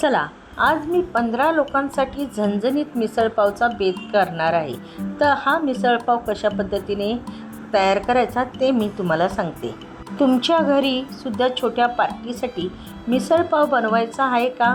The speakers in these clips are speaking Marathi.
चला, आज मी 15 लोकांसाठी झणझणीत मिसळपावचा बेत करणार आहे. तर हा मिसळपाव कशा पद्धतीने तयार करायचा ते मी तुम्हाला सांगते. तुमच्या घरी सुद्धा छोट्या पार्टीसाठी मिसळपाव बनवायचा आहे का?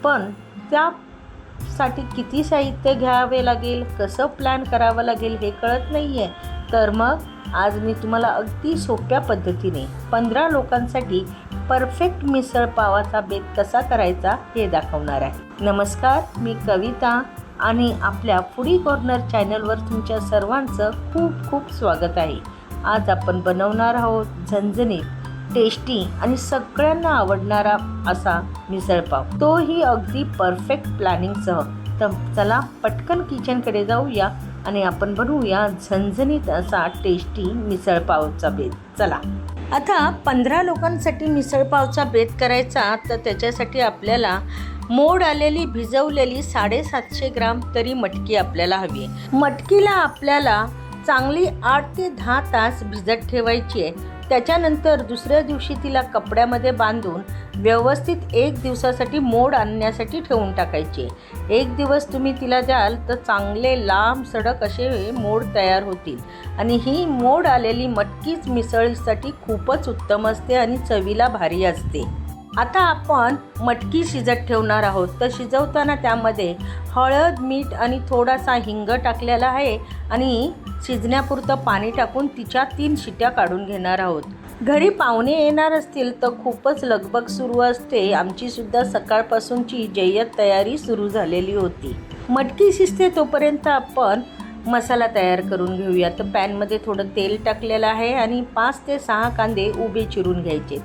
पण त्यासाठी किती साहित्य घ्यावे लागेल, कसं प्लॅन करावं लागेल हे कळत नाही आहे. तर मग आज मी तुम्हाला अगदी सोप्या पद्धतीने 15 लोकांसाठी परफेक्ट मिसळपावाचा बेत कसा करायचा हे दाखवणार आहे. नमस्कार, मी कविता आणि आपल्या फूडी कॉर्नर चॅनलवर तुमच्या सर्वांचं खूप खूप स्वागत आहे. आज आपण बनवणार आहोत झणझणीत, टेस्टी आणि सगळ्यांना आवडणारा असा मिसळपाव, तोही अगदी परफेक्ट प्लॅनिंगसह. तर चला पटकन किचनकडे जाऊया आणि आपण बनवूया झणझणीत असा टेस्टी मिसळपावचा बेत. चला, आता 15 लोकांसाठी मिसळपावचा बेत करायचा, तर त्याच्यासाठी आपल्याला मोड आलेली भिजवलेली 750 ग्राम तरी मटकी आपल्याला हवी आहे. मटकीला आपल्याला चांगली 8 ते 10 तास भिजत ठेवायची आहे. त्याच्यानंतर दुसऱ्या दिवशी तिला कपड्यामध्ये बांधून व्यवस्थित 1 दिवसासाठी मोड आणण्यासाठी ठेवून टाकायची आहे. 1 दिवस तुम्ही तिला द्याल तर चांगले लांब सडक असे मोड तयार होतील आणि ही मोड आलेली मटकीच मिसळीसाठी खूपच उत्तम असते आणि चवीला भारी असते. आता आपण मटकी शिजत ठेवणार आहोत. तर शिजवताना त्यामध्ये हळद, मीठ आणि थोडासा हिंग टाकलेला आहे आणि शिजण्यापुरतं पाणी टाकून तिच्या 3 शिट्या काढून घेणार आहोत. घरी पाहुणे येणार असतील तर खूपच लगबग सुरू असते. आमचीसुद्धा सकाळपासूनची जय्यत तयारी सुरू झालेली होती. मटकी शिजते तोपर्यंत आपण मसाला तयार करून घेऊया. तर पॅनमध्ये थोडं तेल टाकलेलं आहे आणि 5 ते 6 कांदे उभे चिरून घ्यायचे.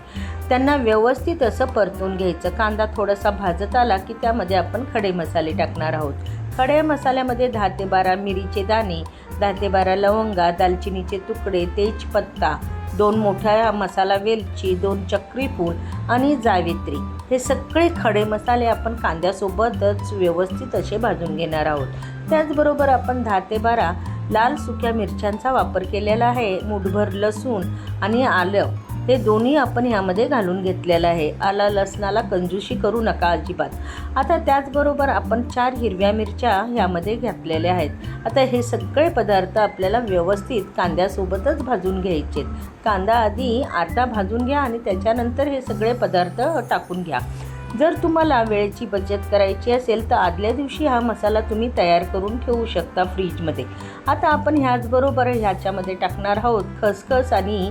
त्यांना व्यवस्थित असं परतून घ्यायचं. कांदा थोडासा भाजत आला की त्यामध्ये आपण खडे मसाले टाकणार आहोत. खडे मसाल्यामध्ये 10 ते 12 मिरीचे दाणे, 10 ते 12 लवंगा, दालचिनीचे तुकडे, तेजपत्ता, 2 मोठ्या मसाला वेलची, 2 चक्री फूल आणि जावित्री, हे सगळे खडे मसाले आपण कांद्यासोबतच व्यवस्थित असे भाजून घेणार आहोत. त्याचबरोबर आपण 10 ते 12 लाल सुक्या मिरच्यांचा वापर केलेला आहे. मूठभर लसूण आणि आलं हे दोन्ही आपण ह्यामध्ये घालून घेतलेलं आहे. आला लसणाला कंजूशी करू नका अजिबात. आता त्याचबरोबर आपण 4 हिरव्या मिरच्या ह्यामध्ये घातलेल्या आहेत. आता हे सगळे पदार्थ आपल्याला व्यवस्थित कांद्यासोबतच भाजून घ्यायचे. कांदा आधी अर्धा भाजून घ्या आणि त्याच्यानंतर हे सगळे पदार्थ टाकून घ्या. जर तुम्हाला वेळेची बचत करायची असेल तर आदल्या दिवशी हा मसाला तुम्ही तयार करून ठेवू शकता फ्रीजमध्ये. आता आपण ह्याचबरोबर ह्याच्यामध्ये टाकणार आहोत खसखस आणि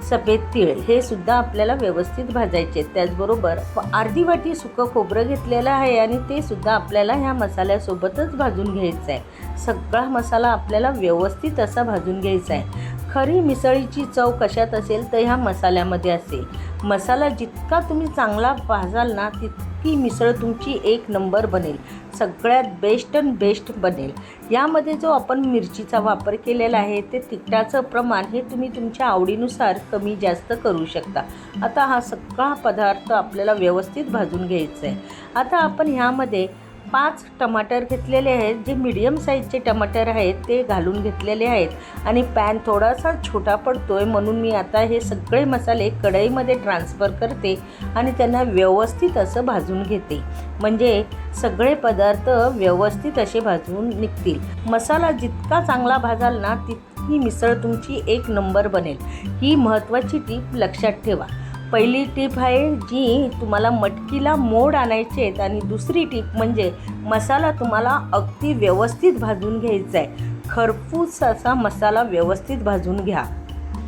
सफेद तीळ, हे सुद्धा आपल्याला व्यवस्थित भाजायचे. त्याचबरोबर अर्धी वाटी सुकं खोबरं घेतलेलं आहे आणि ते सुद्धा आपल्याला ह्या मसाल्यासोबतच भाजून घ्यायचं आहे. सगळा मसाला आपल्याला व्यवस्थित असा भाजून घ्यायचा आहे. खरी मिसळीची चव कशात असेल तर ह्या मसाल्यामध्ये असेल. मसाला जितका तुम्ही चांगला भाजाल ना तितकी मिसळ तुमची 1 नंबर बनेल. सगळ्यात बेस्ट बनेल. यामध्ये जो आपण मिरचीचा वापर केलेला आहे ते तिखटाचं प्रमाण हे तुम्ही तुमच्या आवडीनुसार कमी जास्त करू शकता. आता हा सगळा पदार्थ आपल्याला व्यवस्थित भाजून घ्यायचा आहे. आता आपण ह्यामध्ये 5 टमाटर घेतलेले आहेत. जे मीडियम साईजचे टमाटर आहेत ते घालून घेतलेले आहेत आणि पॅन थोडासा छोटा पडतोय म्हणून मी आता हे सगळे मसाले कढईमध्ये ट्रान्सफर करते आणि त्यांना व्यवस्थित असं भाजून घेते. म्हणजे सगळे पदार्थ व्यवस्थित असे भाजून निघतील. मसाला जितका चांगला भाजाल ना तितकी मिसळ तुमची 1 नंबर बनेल. ही महत्त्वाची टीप लक्षात ठेवा. पहिली टीप आहे जी तुम्हाला मटकीला मोड आणायचे आहेत आणि दुसरी टीप म्हणजे मसाला तुम्हाला अगदी व्यवस्थित भाजून घ्यायचा आहे. खरपूस असा मसाला व्यवस्थित भाजून घ्या.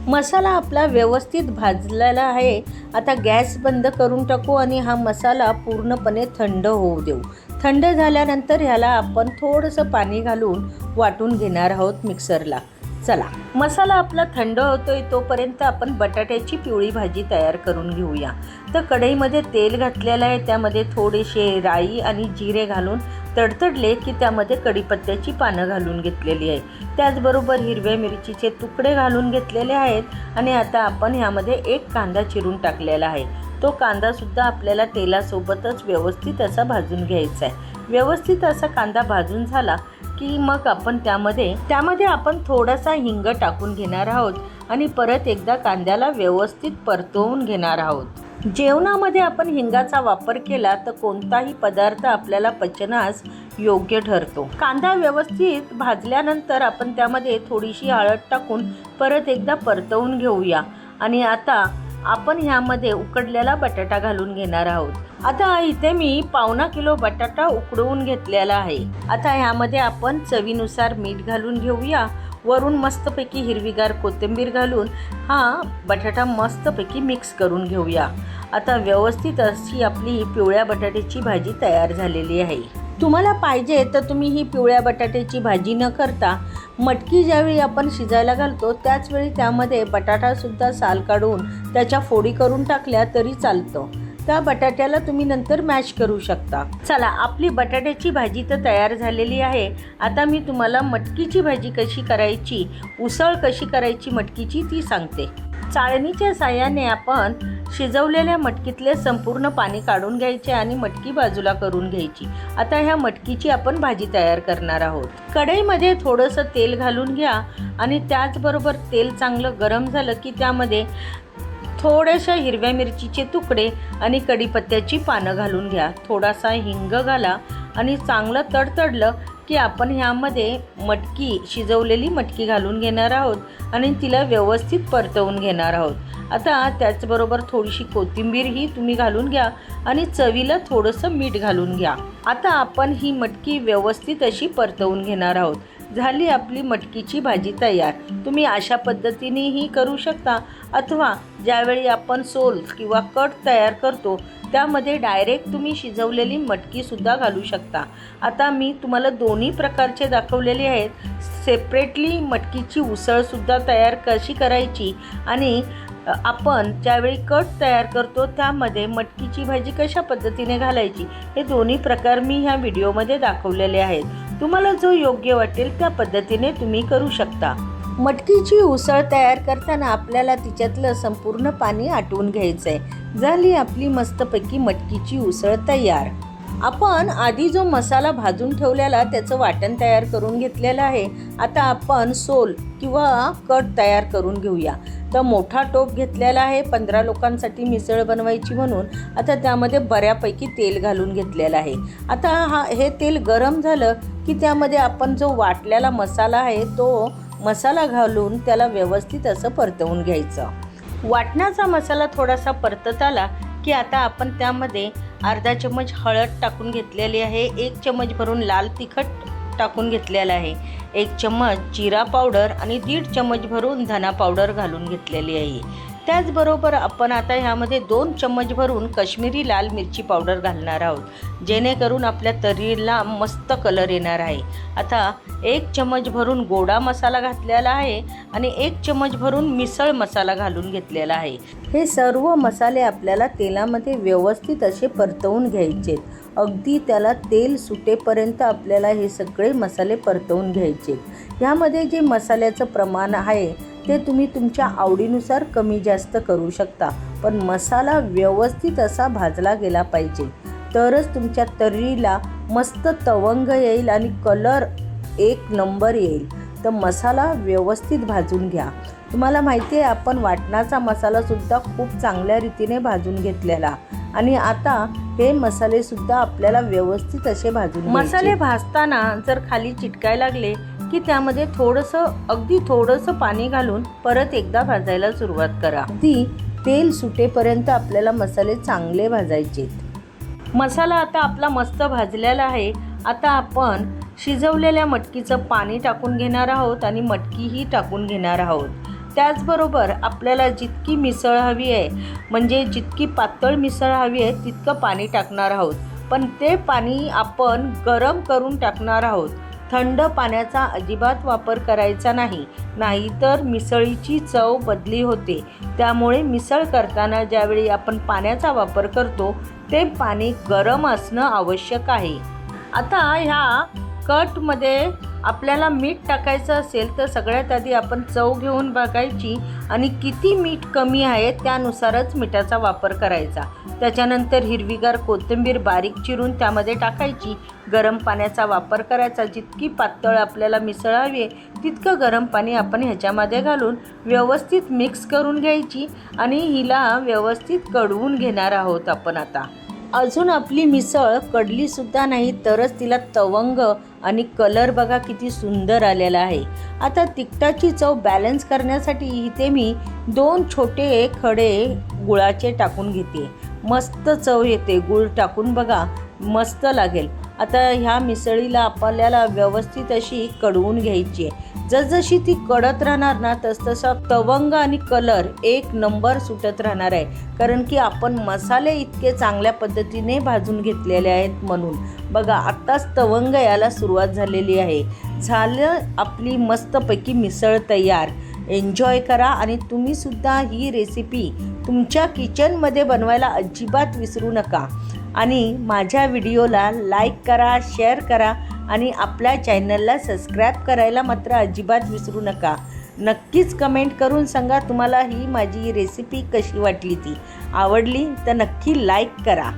मसाला आपला व्यवस्थित भाजलेला आहे. आता गॅस बंद करून टाकू आणि हा मसाला पूर्णपणे थंड होऊ देऊ. थंड झाल्यानंतर ह्याला आपण थोडंसं पाणी घालून वाटून घेणार आहोत मिक्सरला. चला, मसाला आपला थंड होतोय तोपर्यंत आपण बटाट्याची पिवळी भाजी तयार करून घेऊया. तर कढईमध्ये तेल घातलेलं आहे. त्यामध्ये थोडेसे राई आणि जिरे घालून तडतडले की त्यामध्ये कढीपत्त्याची पानं घालून घेतलेली आहे. त्याचबरोबर हिरव्या मिरचीचे तुकडे घालून घेतलेले आहेत आणि आता आपण ह्यामध्ये 1 कांदा चिरून टाकलेला आहे. तो कांदासुद्धा आपल्याला तेलासोबतच व्यवस्थित असा भाजून घ्यायचा आहे. व्यवस्थित असा कांदा भाजून झाला की मग आपण त्यामध्ये आपण थोडासा हिंग टाकून घेणार आहोत आणि परत एकदा कांद्याला व्यवस्थित परतवून घेणार आहोत. जेवणामध्ये आपण हिंगाचा वापर केला तर कोणताही पदार्थ आपल्याला पचनास योग्य ठरतो. कांदा व्यवस्थित भाजल्यानंतर आपण त्यामध्ये थोडीशी हळद टाकून परत एकदा परतवून घेऊया. आणि आता आपण ह्यामध्ये उकडलेला बटाटा घालून घेणार आहोत. आता इथे मी 1.25 किलो बटाटा उकडवून घेतलेला आहे. आता ह्यामध्ये आपण चवीनुसार मीठ घालून घेऊया. वरून मस्तपैकी हिरवीगार कोथिंबीर घालून हा बटाटा मस्तपैकी मिक्स करून घेऊया. आता व्यवस्थित अशी आपली पिवळ्या बटाट्याची भाजी तयार झालेली आहे. तुम्हाला पाहिजे तर तुम्ही ही पिवळ्या बटाट्याची भाजी न करता मटकी ज्यावेळी आपण शिजायला घालतो त्याचवेळी त्यामध्ये बटाटासुद्धा साल काढून त्याच्या फोडी करून टाकल्या तरी चालतं. त्या बटाट्याला तुम्ही नंतर मॅश करू शकता. चला, आपली बटाट्याची भाजी तर तयार झालेली आहे. आता मी तुम्हाला मटकीची भाजी कशी करायची, उसळ कशी करायची मटकीची ती सांगते. चाळणीच्या साहाय्याने आपण शिजवलेल्या मटकीतले संपूर्ण पाणी काढून घ्यायचे आणि मटकी बाजूला करून घ्यायची. आता ह्या मटकीची आपण भाजी तयार करणार आहोत. कढईमध्ये थोडंसं तेल घालून घ्या आणि त्याचबरोबर तेल चांगलं गरम झालं की त्यामध्ये थोड्याशा हिरव्या मिरचीचे तुकडे आणि कढीपत्त्याची पानं घालून घ्या. थोडासा हिंग घाला आणि चांगलं तडतडलं की आपण ह्यामध्ये मटकी, शिजवलेली मटकी घालून घेणार आहोत आणि तिला व्यवस्थित परतवून घेणार आहोत. आता त्याचबरोबर थोडीशी कोथिंबीरही तुम्ही घालून घ्या आणि चवीला थोडंसं मीठ घालून घ्या. आता आपण ही मटकी व्यवस्थित अशी परतवून घेणार आहोत. झाली आपली मटकीची भाजी तयार. तुम्ही अशा पद्धतीनेही करू शकता अथवा ज्यावेळी आपण सोल किंवा कट तयार करतो त्यामध्ये डायरेक्ट तुम्ही शिजवलेली मटकीसुद्धा घालू शकता. आता मी तुम्हाला दोन्ही प्रकारचे दाखवलेले आहेत. सेपरेटली मटकीची उसळसुद्धा तयार कशी करायची आणि आपण ज्यावेळी कट तयार करतो त्यामध्ये मटकीची भाजी कशा पद्धतीने घालायची हे दोन्ही प्रकार मी ह्या व्हिडिओमध्ये दाखवलेले आहेत. तुम्हाला जो योग्य वाटेल त्या पद्धतीने तुम्ही करू शकता. मटकीची उसळ तयार करताना आपल्याला तिच्यातलं संपूर्ण पाणी आटवून घ्यायचं आहे. झाली आपली मस्तपैकी मटकीची उसळ तयार. आपण आधी जो मसाला भाजून ठेवलेला त्याचं वाटण तयार करून घेतलेलं आहे. आता आपण सोल किंवा कट तयार करून घेऊया. तर मोठा टोप घेतलेला आहे 15 लोकांसाठी मिसळ बनवायची म्हणून. आता त्यामध्ये बऱ्यापैकी तेल घालून घेतलेलं आहे. आता हे तेल गरम झालं की त्यामध्ये आपण जो वाटलेला मसाला आहे तो मसाला घालून त्याला व्यवस्थित असं परतवून घ्यायचं. वाटणाचा मसाला थोडासा परतत आला की आता आपण त्यामध्ये अर्धा चम्मच हळद टाकून घेतलेली आहे. 1 चम्मच भरून लाल तिखट टाकून घेतलेला आहे. 1 चम्मच जिरा पावडर आणि 1.5 चम्मच भरून धना पावडर घालून घेतलेली आहे. त्याचबरोबर आपण आता ह्यामध्ये 2 चम्मच भरून काश्मीरी लाल मिरची पावडर घालणार आहोत, जेणेकरून आपल्या तर्रीला मस्त कलर येणार आहे. आता 1 चम्मच भरून गोडा मसाला घातलेला आहे आणि 1 चम्मच भरून मिसळ मसाला घालून घेतलेला आहे. हे सर्व मसाले आपल्याला तेलामध्ये व्यवस्थित असे परतवून घ्यायचे. अगदी त्याला तेल सुटेपर्यंत आपल्याला हे सगळे मसाले परतवून घ्यायचे. ह्यामध्ये जे मसाल्याचं प्रमाण आहे ते तुम्ही तुमच्या आवडीनुसार कमी जास्त करू शकता, पण मसाला व्यवस्थित असा भाजला गेला पाहिजे, तरच तुमच्या तर्रीला मस्त तवंग येईल आणि कलर 1 नंबर येईल. तर मसाला व्यवस्थित भाजून घ्या. तुम्हाला माहिती आहे आपण वाटणाचा मसालासुद्धा खूप चांगल्या रीतीने भाजून घेतलेला आणि आता हे मसालेसुद्धा आपल्याला व्यवस्थित असे भाजून मसाले भाजताना जर खाली चिटकायला लागले की त्यामध्ये अगदी थोडंसं पाणी घालून परत एकदा भाजायला सुरुवात करा. अगदी तेल सुटेपर्यंत आपल्याला मसाले चांगले भाजायचे. मसाला आता आपला मस्त भाजलेला आहे. आता आपण शिजवलेल्या मटकीचं पाणी टाकून घेणार आहोत आणि मटकीही टाकून घेणार आहोत. त्याचबरोबर आपल्याला जितकी मिसळ हवी आहे, म्हणजे जितकी पातळ मिसळ हवी आहे तितकं पाणी टाकणार आहोत. पण ते पाणी आपण गरम करून टाकणार आहोत. थंड पाण्याचा अजिबात वापर करायचा नाही, नाहीतर मिसळीची चव बदली होते. त्यामुळे मिसळ करताना ज्यावेळी आपण पाण्याचा वापर करतो ते पाणी गरम असणं आवश्यक आहे. आता ह्या कटमध्ये आपल्याला मीठ टाकायचं असेल तर सगळ्यात आधी आपण चव घेऊन बघायची आणि किती मीठ कमी आहे त्यानुसारच मिठाचा वापर करायचा. त्याच्यानंतर हिरवीगार कोथिंबीर बारीक चिरून त्यामध्ये टाकायची. गरम पाण्याचा वापर करायचा. जितकी पातळ आपल्याला मिसळ हवी आहे तितकं गरम पाणी आपण ह्याच्यामध्ये घालून व्यवस्थित मिक्स करून घ्यायची आणि हिला व्यवस्थित कढवून घेणार आहोत आपण आता. अजून आपली मिसळ कडलीसुद्धा नाही तरच तिला तवंग आणि कलर बघा किती सुंदर आलेला आहे. आता तिखटाची चव बॅलन्स करण्यासाठी इथे मी 2 छोटे खडे गुळाचे टाकून घेते. मस्त चव येते. गूळ टाकून बघा मस्त लागेल. आता ह्या मिसळीला आपल्याला व्यवस्थित अशी कढवून घ्यायची आहे. जसजशी ती कडत राहणार ना तसतसा तवंग आणि कलर 1 नंबर सुटत राहणार आहे. कारण की आपण मसाले इतके चांगल्या पद्धतीने भाजून घेतलेले आहेत म्हणून. बघा आत्ताच तवंग यायला सुरुवात झालेली आहे. झालं आपली मस्तपैकी मिसळ तयार. एन्जॉय करा आणि तुम्हीसुद्धा ही रेसिपी तुमच्या किचनमध्ये बनवायला अजिबात विसरू नका. आणि माझ्या व्हिडिओला लाईक करा, शेअर करा आणि आपल्या चॅनलला सबस्क्राईब करायला मात्र अजिबात विसरू नका. नक्कीच कमेंट करून सांगा तुम्हाला ही माझी रेसिपी कशी वाटली. ती आवडली तर नक्की लाईक करा.